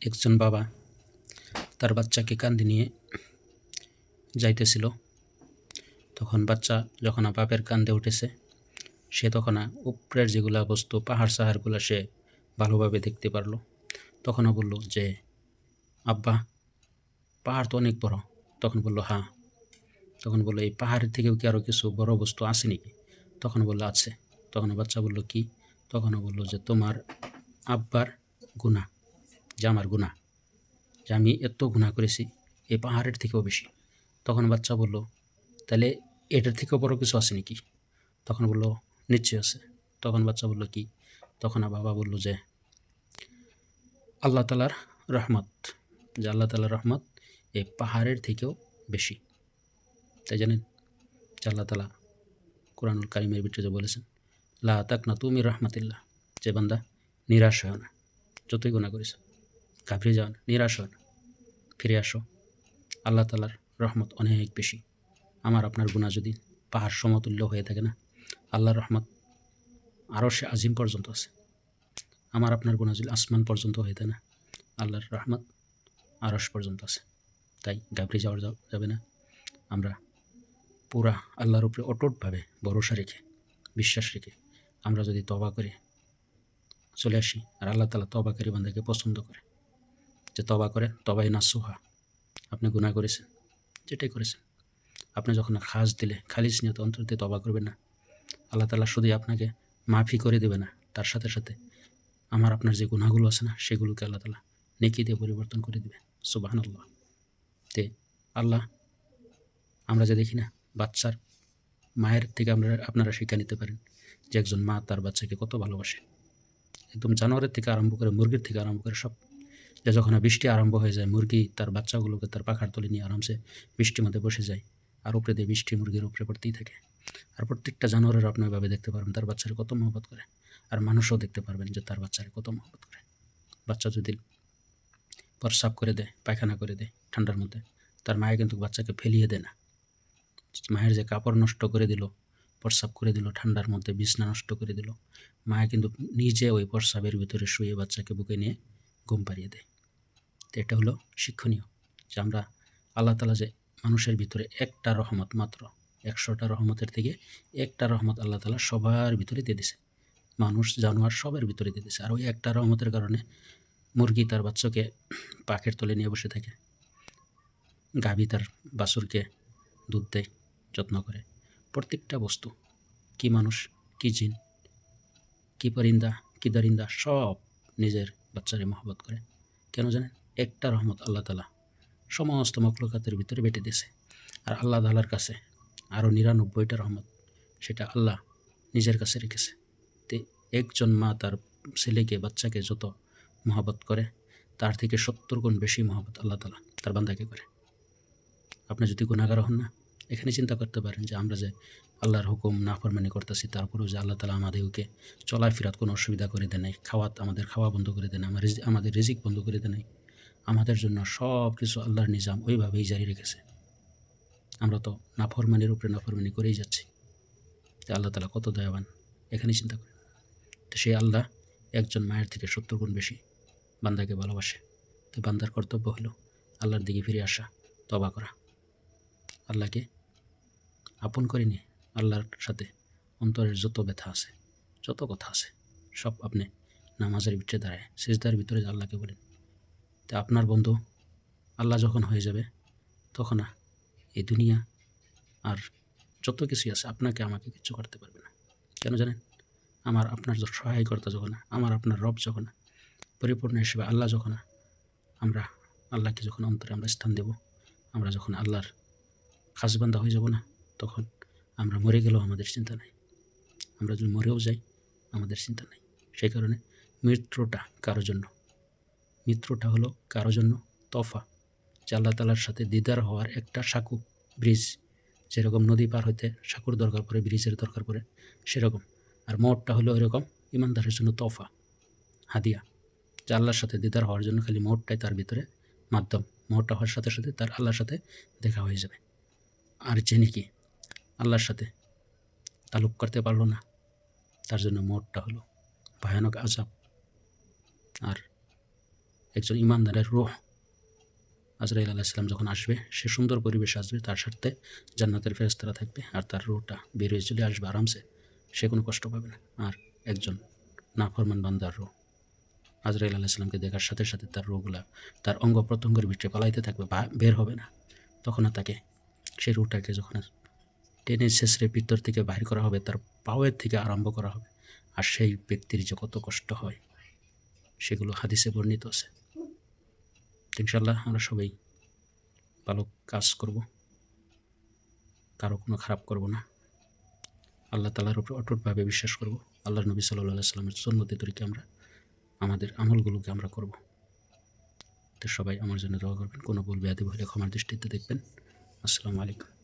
একজন বাবা তার বাচ্চাকে কাঁধে নিয়ে যাইতেছিল। তখন বাচ্চা যখন বাপের কাঁধে উঠেছে, সে তখন উপরের যেগুলা বস্তু পাহাড় সাহাড়গুলো সে ভালোভাবে দেখতে পারলো। তখনও বলল যে, আব্বা, পাহাড় তো অনেক বড়। তখন বলল, হ্যাঁ। তখন বলল, এই পাহাড়ের থেকেও কি আরও কিছু বড় বস্তু আছে নাকি? তখন বলল, আছে। তখন বাচ্চা বলল, কি? তখনও বলল যে, তোমার আব্বার গুনাহ, যে আমার গুনাহ, যে আমি এত গুনাহ করেছি, এই পাহাড়ের থেকেও বেশি। তখন বাচ্চা বলল, তাহলে এটার থেকেও বড় কিছু আছে নাকি? তখন বলল, নিশ্চয়ই আছে। তখন বাচ্চা বলল, কি? তখন বাবা বলল যে, আল্লাহ তালার রহমত, যে আল্লাহ তালার রহমত এই পাহাড়ের থেকেও বেশি। তাই জানেন যে আল্লাহ তালা কোরআনুল কারিমের ভিতরে যে বলেছেন, লা তাকনাতু মির রাহমাতিল্লাহ, যে বান্দা নিরাশ হয় না, যতই গুনাহ করেছ ঘাবড়ে যাও না, নিরাশ হয় না, ফিরে আসো। আল্লাহ তালার রহমত অনেক বেশি। আমার আপনার গুনাহ যদি পাহাড় সমতুল্য হয়ে থাকে না, আল্লাহর রহমত আরশে আজিম পর্যন্ত আছে। আমার আপনার গুনাহ যদি আসমান পর্যন্ত হয়ে থাকে না, আল্লাহর রহমত আরশ পর্যন্ত আছে। তাই ঘাবড়ে যাওয়া যাবে না। আমরা পুরা আল্লাহর উপরে অটুটভাবে ভরসা রেখে, বিশ্বাস রেখে আমরা যদি তওবা করে চলে আসি, আর আল্লাহ তাআলা তওবাকারী বান্দাকে পছন্দ করে, যে তওবা করে, তওবায়ে নাসুহা। আপনি গুনাহ করেছেন, যেটাই করেছেন, আপনি যখন খাস দিলে খালিস নিয়তে অন্তর দিয়ে তওবা করবেন না, আল্লাহ তাআলা শুধুই আপনাকে মাফি করে দেবে না, তার সাথে সাথে আমার আপনার যে গুনাহগুলো আছে না, সেগুলোকে আল্লাহ তাআলা নেকি দিয়ে পরিবর্তন করে দেবে। সুবহানাল্লাহ। তে আল্লাহ, আমরা যে দেখি না, বাচ্চার মায়ের থেকে আপনারা শিক্ষা নিতে পারেন যে একজন মা তার বাচ্চাকে কত ভালোবাসে। একদম জানোয়ারের থেকে আরম্ভ করে, মুরগির থেকে আরম্ভ করে সব। যে যখন বৃষ্টি আরম্ভ হয়ে যায়, মুরগি তার বাচ্চাগুলোকে তার পাখার তলে নিয়ে আরামসে বৃষ্টির মধ্যে বসে যায়, আর উপরে দিয়ে বৃষ্টি মুরগির উপরে পড়তেই থাকে। আর প্রত্যেকটা জানোয়ারের আপনি এভাবে দেখতে পারবেন তার বাচ্চারা কত মহব্বত করে। আর মানুষও দেখতে পারবেন যে তার বাচ্চারা কত মহব্বত করে। বাচ্চা যদি প্রস্রাব করে দেয়, পায়খানা করে দেয় ঠান্ডার মধ্যে, তার মায়ে কিন্তু বাচ্চাকে ফেলিয়ে দেয় না। মায়ের যে কাপড় নষ্ট করে দিল, প্রস্রাব করে দিল ঠান্ডার মধ্যে, বিছনা নষ্ট করে দিল, মায়ে কিন্তু নিজে ওই প্রস্রাবের ভিতরে শুয়ে বাচ্চাকে বুকে নিয়ে ঘুম পাড়িয়ে দেয়। তো এটা হলো শিক্ষণীয়, যে আমরা আল্লাহ তাআলা যে মানুষের ভিতরে একটা রহমত মাত্র, 100টা রহমতের থেকে একটা রহমত আল্লাহ তাআলা সবার ভিতরে দিয়ে দিছে। মানুষ, জানোয়ার সবার ভিতরে দিয়ে দিছে। আর ওই একটা রহমতের কারণে মুরগি তার বাচ্চাকে পাখের তলে নিয়ে বসে থাকে, গাভী তার বাছুরকে দুধ দেয়, যত্ন করে। প্রত্যেকটা বস্তু, কি মানুষ, কি জিন, কি পরিন্দা, কি দরিন্দা, সব নিজের বাচ্চারে মহব্বত করে। কেন জানেন? একটা রহমত আল্লাহ তাআলা সমস্ত মখলুকাতের ভিতরে বেটে দিয়েছে। আর আল্লাহ তাআলার কাছে আরও 99টা রহমত, সেটা আল্লাহ নিজের কাছে রেখেছে। তে একজন মা তার ছেলেকে, বাচ্চাকে যত মহব্বত করে, তার থেকে 70 গুণ বেশি মহব্বত আল্লাহ তাআলা তার বান্দাকে করে। আপনি যদি গুনাহগার হন না, এখানে চিন্তা করতে পারেন যে আমরা যে আল্লাহর হুকুম নাফরমানি করতেছি, তারপরেও যে আল্লাহ তাআলা আমাদেরকে চলাফেরাত কোনো অসুবিধা করে দেয় নাই, আমাদের খাওয়া বন্ধ করে দেয় নাই, আমাদের রিজিক বন্ধ করে দেয় নাই। আমাদের জন্য সব কিছু আল্লাহর নিজাম ওইভাবেই জারি রেখেছে। আমরা তো নাফরমানির উপরে নাফরমানি করেই যাচ্ছি। তো আল্লাহ তাআলা কত দয়াবান, এখানে চিন্তা করেন। তো সেই আল্লাহ একজন মায়ের থেকে 70 গুণ বেশি বান্দাকে ভালোবাসে। তো বান্দার কর্তব্য হলো আল্লাহর দিকে ফিরে আসা, তওবা করা, আল্লাহকে আপন করে নিয়ে আল্লাহর সাথে অন্তরের যত ব্যথা আছে, যত কথা আছে, সব আপনি নামাজের ভিতরে দাঁড়ায় সিজদার ভিতরে আল্লাহকে বলেন। তো আপনার বন্ধু আল্লাহ যখন হয়ে যাবে, তখন এই দুনিয়া আর যত কিছুই আছে আপনাকে আমাকে কিচ্ছু করতে পারবে না। কেন জানেন? আমার আপনার সহায়কর্তা যখন, আমার আপনার রব যখন, পরিপূর্ণ হিসেবে আল্লাহ যখন, আমরা আল্লাহকে যখন অন্তরে আমরা স্থান দেব, আমরা যখন আল্লাহর খাসবান্দা হয়ে যাব না, তখন আমরা মরে গেলেও আমাদের চিন্তা নাই। আমরা যদি মরেও যাই, আমাদের চিন্তা নাই। সেই কারণে মৃত্যুটা কারো জন্য, মৃত্যুটা হলো কারো জন্য তফা, যে আল্লাহ তাআলার সাথে দিদার হওয়ার একটা সাঁকো, ব্রিজ। যেরকম নদী পার হইতে সাঁকোর দরকার পড়ে, ব্রিজের দরকার পড়ে, সেরকম। আর মওতটা হলো এরকম ইমানদারের জন্য তফা, হাদিয়া, যে আল্লাহর সাথে দিদার হওয়ার জন্য খালি মওতটাই তার ভিতরে মাধ্যম। মওতটা হওয়ার সাথে সাথে তার আল্লাহর সাথে দেখা হয়ে যাবে। আর যে নাকি আল্লাহর সাথে তালুক করতে পারলো না, তার জন্য মওতটা হলো ভয়ানক আযাব। আর একজন ইমানদারের রূহ আজরাইল আলাইহিস সালাম যখন আসবে, সে সুন্দর পরিবেশে আসবে, তার সাথে জান্নাতের ফেরেশতারা থাকবে, আর তার রূহটা বের হয়ে চলে আসবে আরামসে, সে কোনো কষ্ট পাবে না। আর একজন নাফরমান বান্দার রূহ আজরাইল আলাইহিস সালামকে দেখার সাথে সাথে তার রূহগুলা তার অঙ্গ প্রত্যঙ্গের ভিতরে পালাইতে থাকবে, বের হবে না। তখন তাকে, সেই রূহটাকে যখন টেনে ছেঁচড়ে ভিতর থেকে বাহির করা হবে, তার পাওয়ের থেকে আরম্ভ করা হবে, আর সেই ব্যক্তির যে কত কষ্ট হয় সেগুলো হাদিসে বর্ণিত আছে। ইনশাআল্লাহ আমরা সবাই ভালো কাজ করব, কারো কোনো খারাপ করব না, আল্লাহ তাআলার উপর অটুটভাবে বিশ্বাস করব, আল্লাহর নবী সাল্লাল্লাহু আলাইহি সাল্লামের সুন্নতি তরিকে আমরা আমাদের আমলগুলোকে আমরা করব। তো সবাই আমার জন্য দোয়া করবেন, কোনো ভুল বেয়াদবি হলে ক্ষমার দৃষ্টিতে দেখবেন। আসসালামু আলাইকুম।